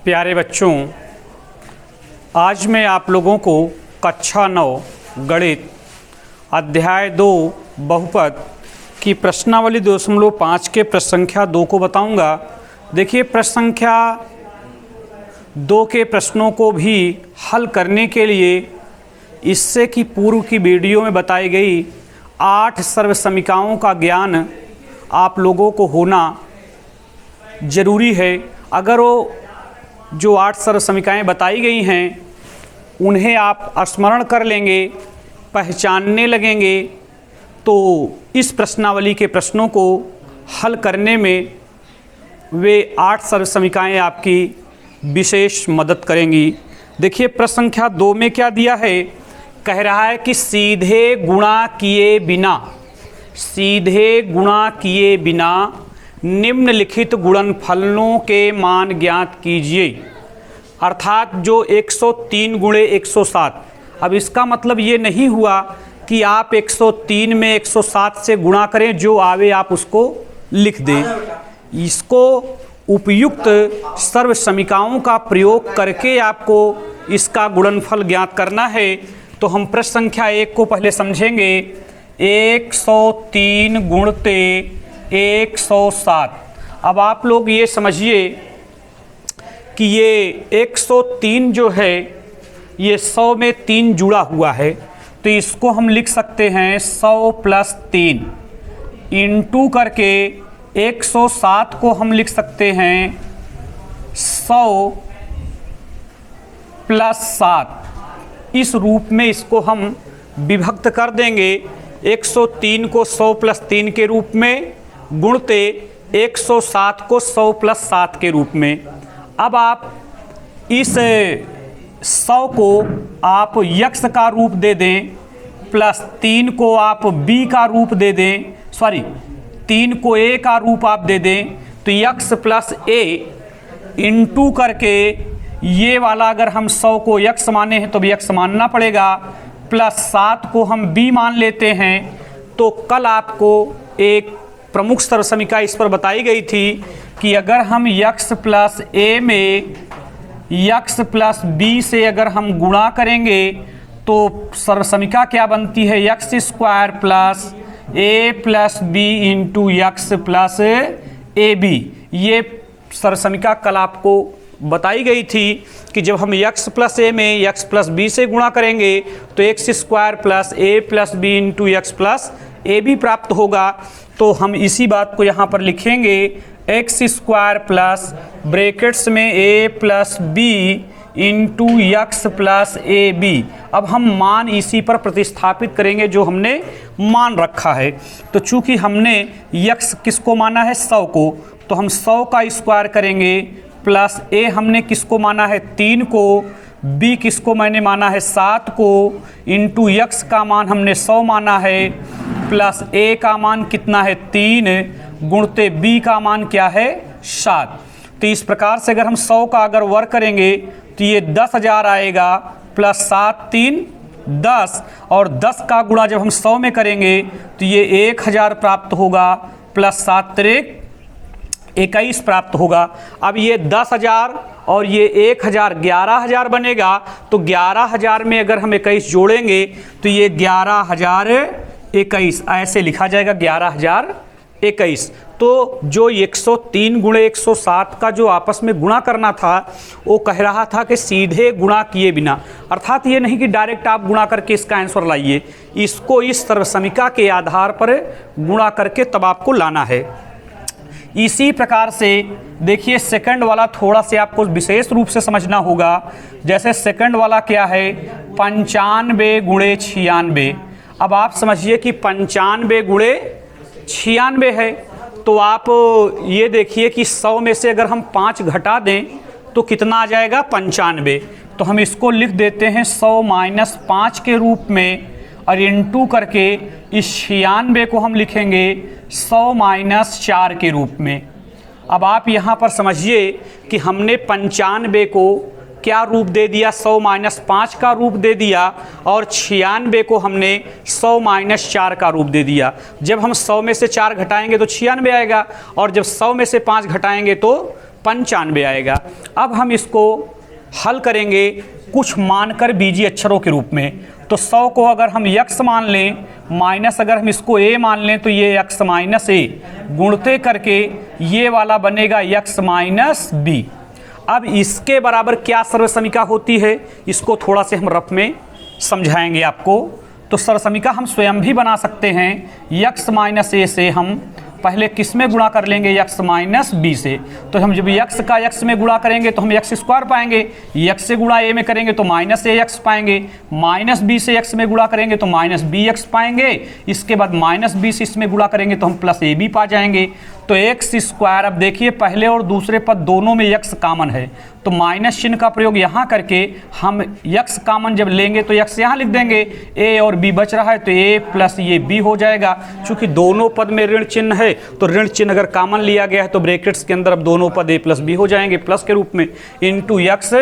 प्यारे बच्चों, आज मैं आप लोगों को कक्षा 9 गणित अध्याय 2 बहुपद की प्रश्नावली 2.5 के प्रश्न संख्या 2 को बताऊंगा। देखिए, प्रश्न संख्या 2 के प्रश्नों को भी हल करने के लिए इससे की पूर्व की वीडियो में बताई गई 8 सर्वसमीकाओं का ज्ञान आप लोगों को होना ज़रूरी है। अगर वो जो 8 सर्वसमीकाएँ बताई गई हैं उन्हें आप स्मरण कर लेंगे, पहचानने लगेंगे, तो इस प्रश्नावली के प्रश्नों को हल करने में वे 8 सर्वसमीकाएँ आपकी विशेष मदद करेंगी। देखिए, प्रश्न संख्या 2 में क्या दिया है, कह रहा है कि सीधे गुणा किए बिना निम्नलिखित गुणनफलों के मान ज्ञात कीजिए। अर्थात जो 103 गुणे 107, अब इसका मतलब ये नहीं हुआ कि आप 103 में 107 से गुणा करें, जो आवे आप उसको लिख दें। इसको उपयुक्त सर्वसमीकाओं का प्रयोग करके आपको इसका गुणनफल ज्ञात करना है। तो हम प्रश्न संख्या 1 को पहले समझेंगे। 103 गुणते 107। अब आप लोग ये समझिए कि ये 103 जो है ये 100 में 3 जुड़ा हुआ है, तो इसको हम लिख सकते हैं 100 प्लस 3 इंटू करके 107 को हम लिख सकते हैं 100 प्लस 7। इस रूप में इसको हम विभक्त कर देंगे। 103 को 100 प्लस 3 के रूप में गुणते 107 को 100 प्लस 7 के रूप में। अब आप इस 100 को आप यक्स का रूप दे दें, प्लस 3 को आप बी का रूप दे दें, 3 को ए का रूप आप दे दें, तो यक्स प्लस ए इंटू करके ये वाला अगर हम 100 को यक्स माने हैं तो भी यक्स मानना पड़ेगा, प्लस 7 को हम बी मान लेते हैं। तो कल आपको एक प्रमुख सर्वसमीका इस पर बताई गई थी कि अगर हम यक्स प्लस ए में यक्स प्लस बी से अगर हम गुणा करेंगे तो सर्वसमीका क्या बनती है, x square plus a plus b into x plus a b. ये सर्वसमीका कल आपको बताई गई थी कि जब हम यक्स प्लस ए में यक्स प्लस बी से गुणा करेंगे तो x square plus a plus b into x plus a b प्राप्त होगा। तो हम इसी बात को यहाँ पर लिखेंगे, एक्स स्क्वायर प्लस ब्रैकेट्स में a plus b into x plus a b. अब हम मान इसी पर प्रतिस्थापित करेंगे जो हमने मान रखा है। तो चूंकि हमने यक्स किसको माना है, 100 को, तो हम 100 का स्क्वायर करेंगे, प्लस ए हमने किसको माना है, 3 को, बी किसको मैंने माना है 7 को, इंटू यक्स का मान हमने 100 माना है, प्लस ए का मान कितना है 3, गुणते बी का मान क्या है 7। तो इस प्रकार से अगर हम 100 का अगर वर्ग करेंगे तो ये 10,000 आएगा, प्लस 7 3 10, और 10 का गुणा जब हम 100 में करेंगे तो ये 1000 प्राप्त होगा, प्लस 7 3 21 प्राप्त होगा। अब ये 10,000 और ये 1000 11,000 बनेगा। तो 11,000 में अगर हम 21 जोड़ेंगे तो ये 11,021 ऐसे लिखा जाएगा, 11,021। तो जो 103 गुणे 107 का जो आपस में गुणा करना था वो कह रहा था कि सीधे गुणा किए बिना, अर्थात ये नहीं कि डायरेक्ट आप गुणा करके इसका आंसर लाइए, इसको इस सर्वसमीका के आधार पर गुणा करके तब आपको लाना है। इसी प्रकार से देखिए, सेकंड वाला थोड़ा से आपको विशेष रूप से समझना होगा। जैसे सेकंड वाला क्या है, 95 गुणे 96। अब आप समझिए कि 95 गुणे 96 है, तो आप ये देखिए कि 100 में से अगर हम 5 घटा दें तो कितना आ जाएगा, 95। तो हम इसको लिख देते हैं 100 माइनस 5 के रूप में, और इंटू करके इस 96 को हम लिखेंगे 100 माइनस 4 के रूप में। अब आप यहाँ पर समझिए कि हमने 95 को क्या रूप दे दिया, 100 माइनस 5 का रूप दे दिया, और 96 को हमने 100 माइनस 4 का रूप दे दिया। जब हम 100 में से 4 घटाएंगे तो 96 आएगा, और जब 100 में से 5 घटाएंगे तो 95 आएगा। अब हम इसको हल करेंगे कुछ मानकर बीजीय अक्षरों के रूप में। तो 100 को अगर हम x मान लें, माइनस अगर हम इसको a मान लें, तो ये x माइनस a गुणते करके ये वाला बनेगा x माइनस b। अब इसके बराबर क्या सर्वसमीका होती है, इसको थोड़ा से हम रफ में समझाएंगे आपको। तो सर्वसमीका हम स्वयं भी बना सकते हैं। x माइनस a से हम पहले किस में गुणा कर लेंगे, x माइनस b से। तो हम जब x का x में गुणा करेंगे तो हम x स्क्वायर पाएंगे, x से गुणा a में करेंगे तो माइनस ax पाएंगे, माइनस b से x में गुणा करेंगे तो माइनस bx पाएंगे, इसके बाद माइनस b से इसमें गुणा करेंगे तो हम प्लस ab पा जाएंगे। तो x स्क्वायर, अब देखिए पहले और दूसरे पद दोनों में x कॉमन है, तो माइनस चिन्ह का प्रयोग यहाँ करके हम x कॉमन जब लेंगे तो x यहाँ लिख देंगे, a और b बच रहा है तो a प्लस ये b हो जाएगा। चूंकि दोनों पद में ऋण चिन्ह है तो ऋण चिन्ह अगर कॉमन लिया गया है तो ब्रैकेट्स के अंदर अब दोनों पद a प्लस b हो जाएंगे प्लस के रूप में, इंटू x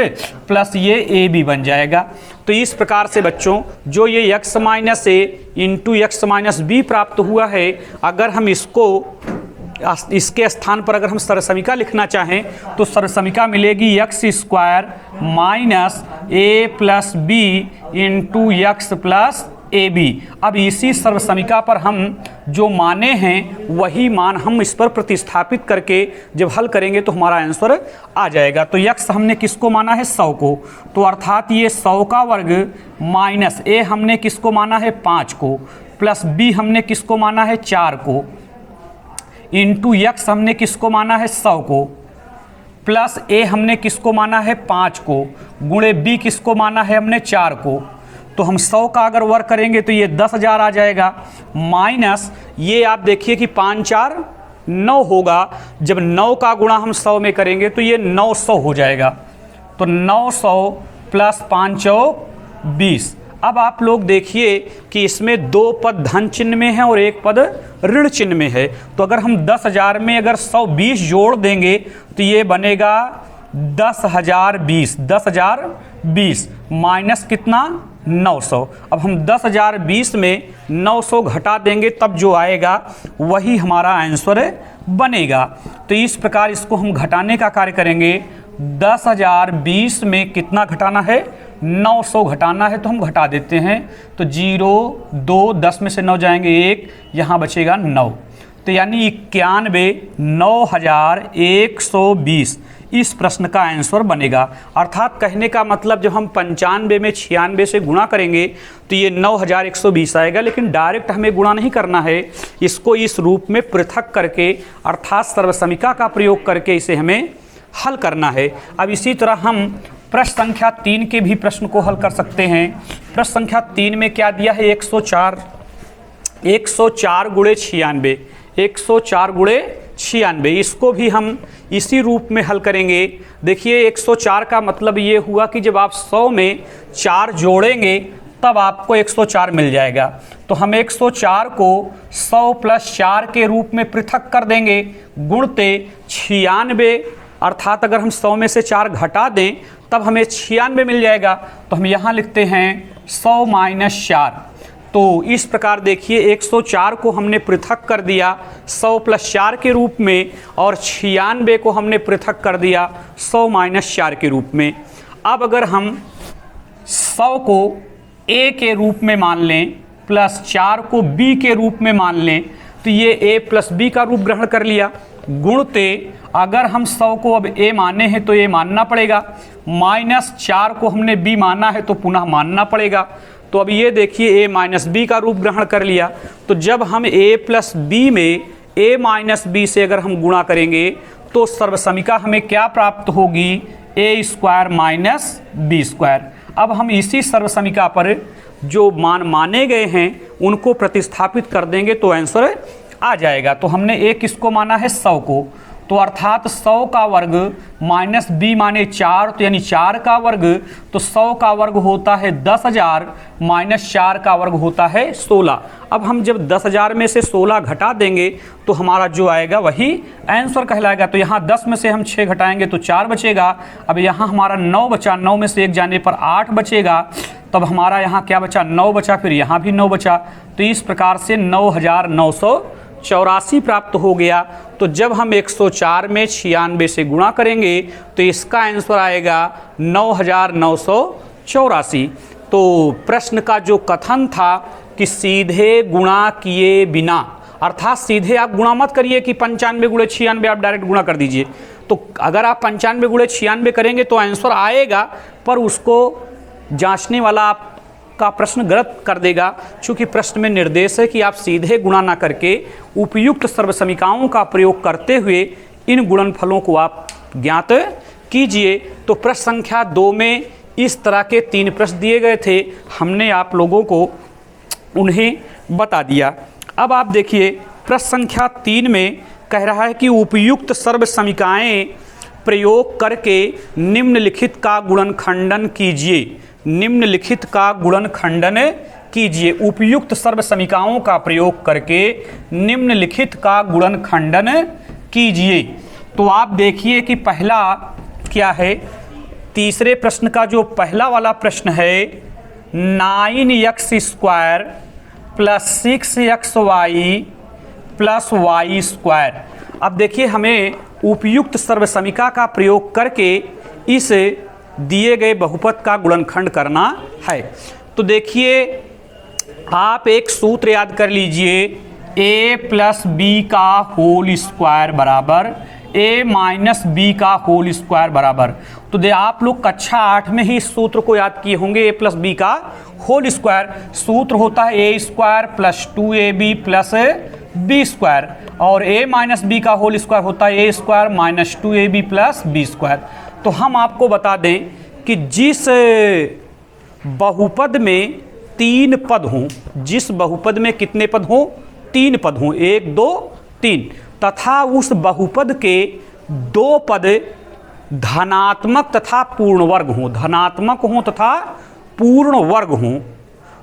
प्लस ये ab बन जाएगा। तो इस प्रकार से बच्चों जो ये x minus a into x minus b प्राप्त हुआ है, अगर हम इसके स्थान पर अगर हम सर्वसमीका लिखना चाहें तो सर्वसमीका मिलेगी x square minus a plus b into x plus a b. अब इसी सर्वसमीका पर हम जो माने हैं वही मान हम इस पर प्रतिस्थापित करके जब हल करेंगे तो हमारा आंसर आ जाएगा। तो x हमने किसको माना है, 100 को, तो अर्थात ये 100 का वर्ग माइनस a हमने किसको माना है, 5 को, प्लस b हमने किसको माना है, 4 को, इंटू x हमने किसको माना है, 100 को, प्लस a हमने किसको माना है, 5 को, गुणे b किसको माना है हमने, 4 को। तो हम 100 का अगर वर्ग करेंगे तो ये 10,000 आ जाएगा, माइनस ये आप देखिए कि 5 4 9 होगा, जब 9 का गुणा हम 100 में करेंगे तो ये 900 हो जाएगा। तो 900 प्लस 5 चौक 20। अब आप लोग देखिए कि इसमें दो पद धन चिन्ह में है और एक पद ऋण चिन्ह में है। तो अगर हम 10,000 में अगर 120 जोड़ देंगे तो ये बनेगा 10,020, 10,020 माइनस कितना, 900। अब हम 10,020 में 900 घटा देंगे तब जो आएगा वही हमारा आंसर बनेगा। तो इस प्रकार इसको हम घटाने का कार्य करेंगे। 10,020 में कितना घटाना है, 900 घटाना है, तो हम घटा देते हैं। तो 0 2 10 में से 9 जाएंगे 1, यहाँ बचेगा 9। तो यानी 91 9,120 इस प्रश्न का आंसर बनेगा। अर्थात कहने का मतलब जब हम 95 में 96 से गुणा करेंगे तो ये 9,120 आएगा, लेकिन डायरेक्ट हमें गुणा नहीं करना है, इसको इस रूप में पृथक करके अर्थात सर्वसमीका का प्रयोग करके इसे हमें हल करना है। अब इसी तरह हम प्रश्न संख्या 3 के भी प्रश्न को हल कर सकते हैं। प्रश्न संख्या 3 में क्या दिया है, 104 गुणे 96, 104 गुणे 96, इसको भी हम इसी रूप में हल करेंगे। देखिए 104 का मतलब ये हुआ कि जब आप 100 में 4 जोड़ेंगे तब आपको 104 मिल जाएगा। तो हम 104 को 100 प्लस 4 के रूप में पृथक कर देंगे, गुणते 96, अर्थात अगर हम 100 में से 4 घटा दें तब हमें 96 मिल जाएगा। तो हम यहाँ लिखते हैं 100 माइनस 4। तो इस प्रकार देखिए 104 को हमने पृथक कर दिया 100 प्लस 4 के रूप में और 96 को हमने पृथक कर दिया 100 माइनस 4 के रूप में। अब अगर हम 100 को a के रूप में मान लें प्लस 4 को b के रूप में मान लें तो ये a प्लस b का रूप ग्रहण कर लिया, गुणते अगर हम 100 को अब a माने हैं तो a मानना पड़ेगा, माइनस 4 को हमने b माना है तो पुनः मानना पड़ेगा। तो अब ये देखिए a माइनस बी का रूप ग्रहण कर लिया। तो जब हम a प्लस बी में a माइनस बी से अगर हम गुणा करेंगे तो सर्वसमीका हमें क्या प्राप्त होगी, a square minus b square. अब हम इसी सर्वसमीका पर जो मान माने गए हैं उनको प्रतिस्थापित कर देंगे तो आंसर आ जाएगा। तो हमने a किसको माना है, 100 को, तो अर्थात 100 का वर्ग माइनस b माने 4, तो यानी 4 का वर्ग, तो 100 का वर्ग होता है 10,000 माइनस 4 का वर्ग होता है 16। अब हम जब 10,000 में से 16 घटा देंगे तो हमारा जो आएगा वही आंसर कहलाएगा। तो यहाँ 10 में से हम 6 घटाएंगे तो 4 बचेगा। अब यहाँ हमारा 9 बचा, 9 में से 1 जाने पर 8 बचेगा, तब हमारा यहाँ क्या बचा, 9 बचा, फिर यहाँ भी 9 बचा। तो इस प्रकार से 9,984 प्राप्त हो गया। तो जब हम 104 में 96 से गुणा करेंगे तो इसका आंसर आएगा 9984। तो प्रश्न का जो कथन था कि सीधे गुणा किए बिना, अर्थात सीधे आप गुणा मत करिए कि 95 गुणे 96 आप डायरेक्ट गुणा कर दीजिए। तो अगर आप 95 गुणे 96 करेंगे तो आंसर आएगा, पर उसको जांचने वाला आपका प्रश्न गलत कर देगा, क्योंकि प्रश्न में निर्देश है कि आप सीधे गुणा ना करके उपयुक्त सर्वसमीकाओं का प्रयोग करते हुए इन गुणनफलों को आप ज्ञात कीजिए। तो प्रश्न संख्या 2 में इस तरह के 3 प्रश्न दिए गए थे, हमने आप लोगों को उन्हें बता दिया। अब आप देखिए प्रश्न संख्या 3 में कह रहा है कि उपयुक्त सर्वसमीकाएं प्रयोग करके निम्नलिखित का गुणनखंडन कीजिए। निम्नलिखित का गुणनखंडन कीजिए। उपयुक्त सर्वसमीकाओं का प्रयोग करके निम्नलिखित का गुणनखंडन कीजिए। तो आप देखिए कि पहला क्या है, तीसरे प्रश्न का जो पहला वाला प्रश्न है 9x² plus 6xy plus y²। अब देखिए हमें उपयुक्त सर्वसमीका का प्रयोग करके इस दिए गए बहुपद का गुणनखंड करना है। तो देखिए आप एक सूत्र याद कर लीजिए, a प्लस बी का होल स्क्वायर बराबर a माइनस बी का होल स्क्वायर बराबर। तो आप लोग कक्षा 8 में ही इस सूत्र को याद किए होंगे, a प्लस बी का होल स्क्वायर। सूत्र होता है a square plus 2ab plus b square, और a माइनस बी का होल स्क्वायर होता है a square minus 2ab plus b square. तो हम आपको बता दें कि जिस बहुपद में 3 पद हों, जिस बहुपद में कितने पद हों, 3 पद हों, 1 2 3, तथा उस बहुपद के 2 पद धनात्मक तथा पूर्ण वर्ग हों, धनात्मक हों तथा पूर्ण वर्ग हों,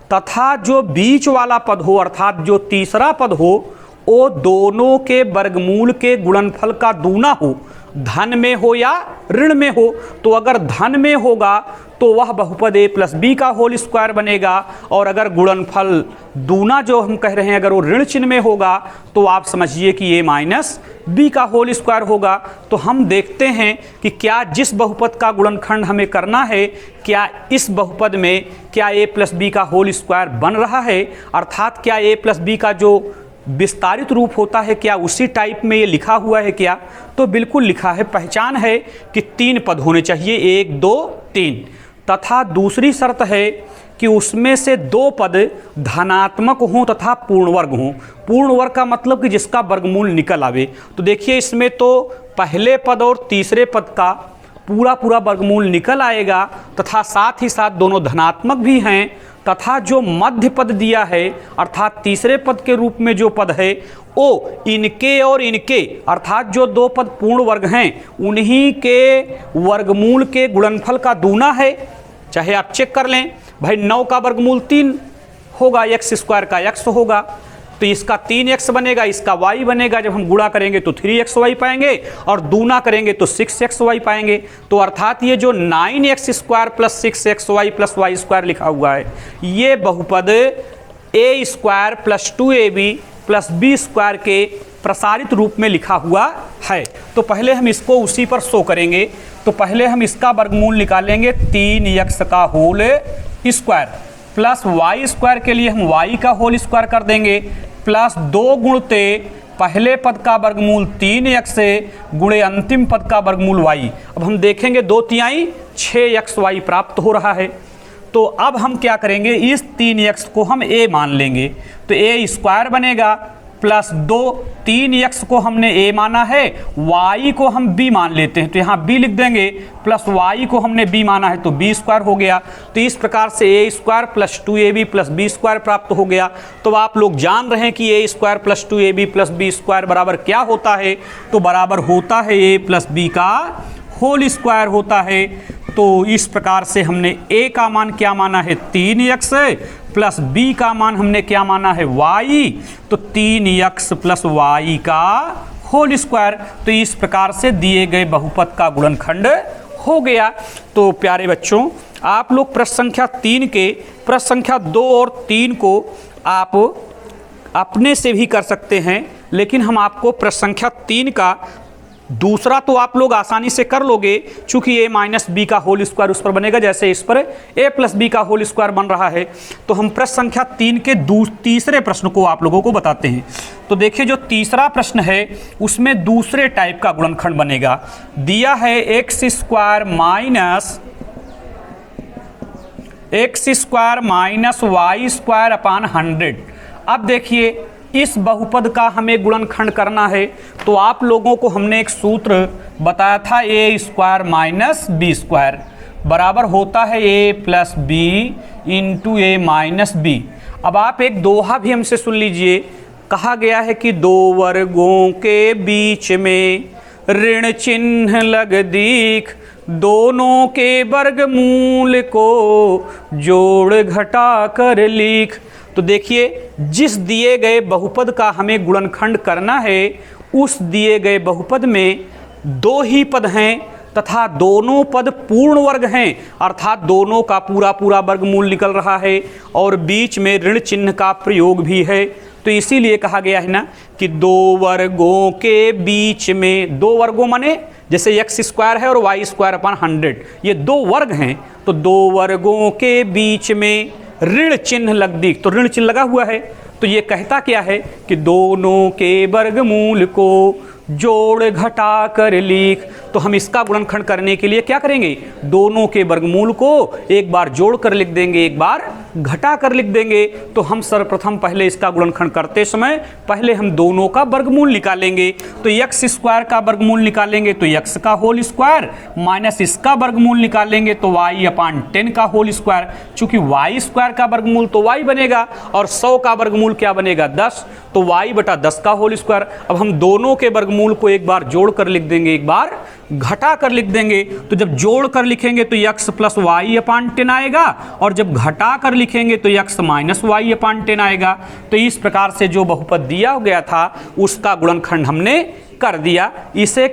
तथा जो बीच वाला पद हो अर्थात जो तीसरा पद हो वो दोनों के वर्गमूल के गुणनफल का दूना हो, धन में हो या ऋण में हो। तो अगर धन में होगा तो वह बहुपद a प्लस बी का होल स्क्वायर बनेगा, और अगर गुणनफल दूना जो हम कह रहे हैं अगर वो ऋण चिन्ह में होगा तो आप समझिए कि a माइनस बी का होल स्क्वायर होगा। तो हम देखते हैं कि क्या जिस बहुपद का गुणनखंड हमें करना है, क्या इस बहुपद में क्या a प्लस बी का होल स्क्वायर बन रहा है, अर्थात क्या a प्लस बी का जो विस्तारित रूप होता है क्या उसी टाइप में ये लिखा हुआ है क्या। तो बिल्कुल लिखा है, पहचान है कि 3 पद होने चाहिए, 1 2 3, तथा दूसरी शर्त है कि उसमें से 2 पद धनात्मक हों तथा पूर्ण वर्ग हों। पूर्ण वर्ग का मतलब कि जिसका वर्गमूल निकल आवे। तो देखिए इसमें तो पहले पद और तीसरे पद का पूरा वर्गमूल निकल आएगा, तथा साथ ही साथ दोनों धनात्मक भी हैं, तथा जो मध्य पद दिया है अर्थात तीसरे पद के रूप में जो पद है वो इनके और इनके अर्थात जो 2 पद पूर्ण वर्ग हैं उन्हीं के वर्गमूल के गुणनफल का दूना है। चाहे आप चेक कर लें भाई, 9 का वर्गमूल 3 होगा, x स्क्वायर का x होगा, तो इसका 3x बनेगा, इसका y बनेगा। जब हम गुणा करेंगे तो 3xy पाएंगे और दूना करेंगे तो 6xy पाएंगे। तो अर्थात ये जो 9x square plus 6xy plus y square लिखा हुआ है ये बहुपद a square plus 2ab plus b square के प्रसारित रूप में लिखा हुआ है। तो पहले हम इसको उसी पर शो करेंगे। तो पहले हम इसका वर्गमूल निकालेंगे, 3x का whole square plus y square के लिए हम y का होल स्क्वायर कर देंगे, प्लस 2 गुणते पहले पद का वर्गमूल 3x से गुणे अंतिम पद का वर्गमूल y। अब हम देखेंगे 2 तिहाई 6xy प्राप्त हो रहा है। तो अब हम क्या करेंगे, इस 3x को हम a मान लेंगे, तो a स्क्वायर बनेगा प्लस 2, 3x को हमने a माना है, y को हम b मान लेते हैं तो यहाँ b लिख देंगे, प्लस y को हमने b माना है तो b स्क्वायर हो गया। तो इस प्रकार से a square plus 2ab plus b square प्राप्त हो गया। तो आप लोग जान रहे हैं कि a square plus 2ab plus b square बराबर क्या होता है, तो बराबर होता है a प्लस b का होल स्क्वायर होता है। तो इस प्रकार से हमने a का मान क्या माना है 3x प्लस b का मान हमने क्या माना है y, तो 3x प्लस y का होल स्क्वायर। तो इस प्रकार से दिए गए बहुपद का गुणनखंड हो गया। तो प्यारे बच्चों आप लोग प्रश्न संख्या 3 के प्रश्न संख्या 2 और 3 को आप अपने से भी कर सकते हैं, लेकिन हम आपको प्रश्न संख्या 3 का दूसरा तो आप लोग आसानी से कर लोगे, चूंकि a माइनस बी का होल स्क्वायर उस पर बनेगा, जैसे इस पर a प्लस बी का होल स्क्वायर बन रहा है। तो हम प्रश्न संख्या 3 के तीसरे प्रश्न को आप लोगों को बताते हैं। तो देखिए, जो तीसरा प्रश्न है उसमें दूसरे टाइप का गुणनखंड बनेगा। दिया है x square minus y square upon 100। अब देखिए, इस बहुपद का हमें गुणनखंड करना है, तो आप लोगों को हमने एक सूत्र बताया था, ए स्क्वायर माइनस बी स्क्वायर बराबर होता है ए प्लस बी इंटू ए माइनस बी। अब आप एक दोहा भी हमसे सुन लीजिए। कहा गया है कि दो वर्गों के बीच में ऋण चिन्ह लग दीख, दोनों के वर्गमूल को जोड़ घटा कर लिख। तो देखिए, जिस दिए गए बहुपद का हमें गुणनखंड करना है, उस दिए गए बहुपद में दो ही पद हैं तथा दोनों पद पूर्ण वर्ग हैं, अर्थात दोनों का पूरा पूरा वर्गमूल निकल रहा है और बीच में ऋण चिन्ह का प्रयोग भी है। तो इसीलिए कहा गया है ना कि दो वर्गों के बीच में, दो वर्गों माने जैसे एक्स स्क्वायर है और वाई स्क्वायर अपान 100, ये दो वर्ग हैं। तो दो वर्गों के बीच में ऋण चिन्ह लग दी, तो ऋण चिन्ह लगा हुआ है। तो ये कहता क्या है कि दोनों के वर्गमूल को जोड़ घटा कर लिख। तो हम इसका गुणनखंड करने के लिए क्या करेंगे, दोनों के वर्गमूल को एक बार जोड़ कर लिख देंगे, एक बार घटा कर लिख देंगे। तो हम सर्वप्रथम पहले इसका गुणनखंड करते समय पहले हम दोनों का वर्गमूल निकालेंगे। तो एक्स स्क्वायर का वर्गमूल निकालेंगे तो एक्स का होल स्क्वायर माइनस इसका वर्गमूल निकालेंगे तो वाई अपान 10 का होल स्क्वायर। चूंकि वाई स्क्वायर का वर्गमूल तो वाई बनेगा और 100 का वर्गमूल क्या बनेगा, 10, तो वाई बटा 10 का होल स्क्वायर। अब हम दोनों के वर्गमूल को एक बार जोड़ कर लिख देंगे, एक बार घटा कर लिख देंगे। तो जब जोड़ कर लिखेंगे तो x प्लस वाई अपान 10 आएगा और जब घटा कर लिखेंगे तो x माइनस वाई अपान 10 आएगा। तो इस प्रकार से जो बहुपद दिया गया था उसका गुणनखंड हमने कर दिया। इसे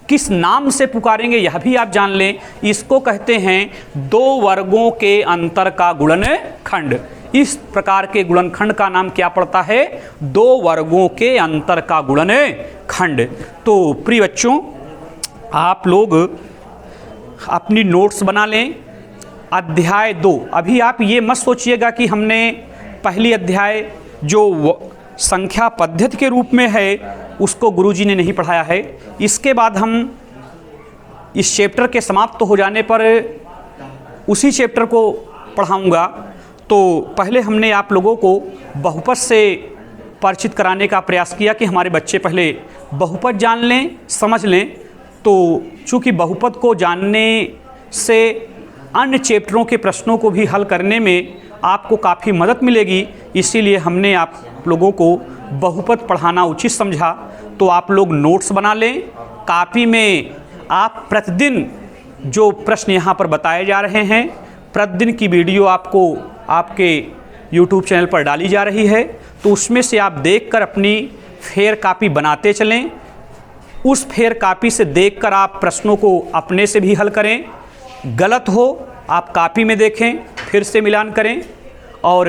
किस नाम से पुकारेंगे यह भी आप जान लें, इसको कहते हैं दो वर्गों के अंतर का गुणनखंड। इस प्रकार के गुणनखंड का नाम क्या पड़ता है, दो वर्गों के अंतर का गुणनखंड। तो प्रिय बच्चों, आप लोग अपनी नोट्स बना लें। अध्याय 2, अभी आप ये मत सोचिएगा कि हमने पहली अध्याय जो संख्या पद्धति के रूप में है उसको गुरुजी ने नहीं पढ़ाया है। इसके बाद हम इस चैप्टर के समाप्त हो जाने पर उसी चैप्टर को पढ़ाऊंगा। तो पहले हमने आप लोगों को बहुपद से परिचित कराने का प्रयास किया कि हमारे बच्चे पहले बहुपद जान लें, समझ लें। तो चूँकि बहुपद को जानने से अन्य चैप्टरों के प्रश्नों को भी हल करने में आपको काफ़ी मदद मिलेगी, इसीलिए हमने आप लोगों को बहुपद पढ़ाना उचित समझा। तो आप लोग नोट्स बना लें, कापी में आप प्रतिदिन जो प्रश्न यहाँ पर बताए जा रहे हैं, प्रतिदिन की वीडियो आपको आपके YouTube चैनल पर डाली जा रही है, तो उसमें से आप देखकर अपनी फेयर कापी बनाते चलें। उस फेयर कापी से देखकर आप प्रश्नों को अपने से भी हल करें। गलत हो आप कापी में देखें, फिर से मिलान करें और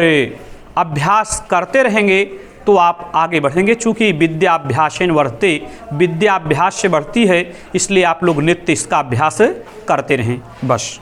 अभ्यास करते रहेंगे तो आप आगे बढ़ेंगे। चूँकि विद्याभ्यासेन वर्धते, विद्या अभ्यास से बढ़ती है, इसलिए आप लोग नित्य इसका अभ्यास करते रहें। बस।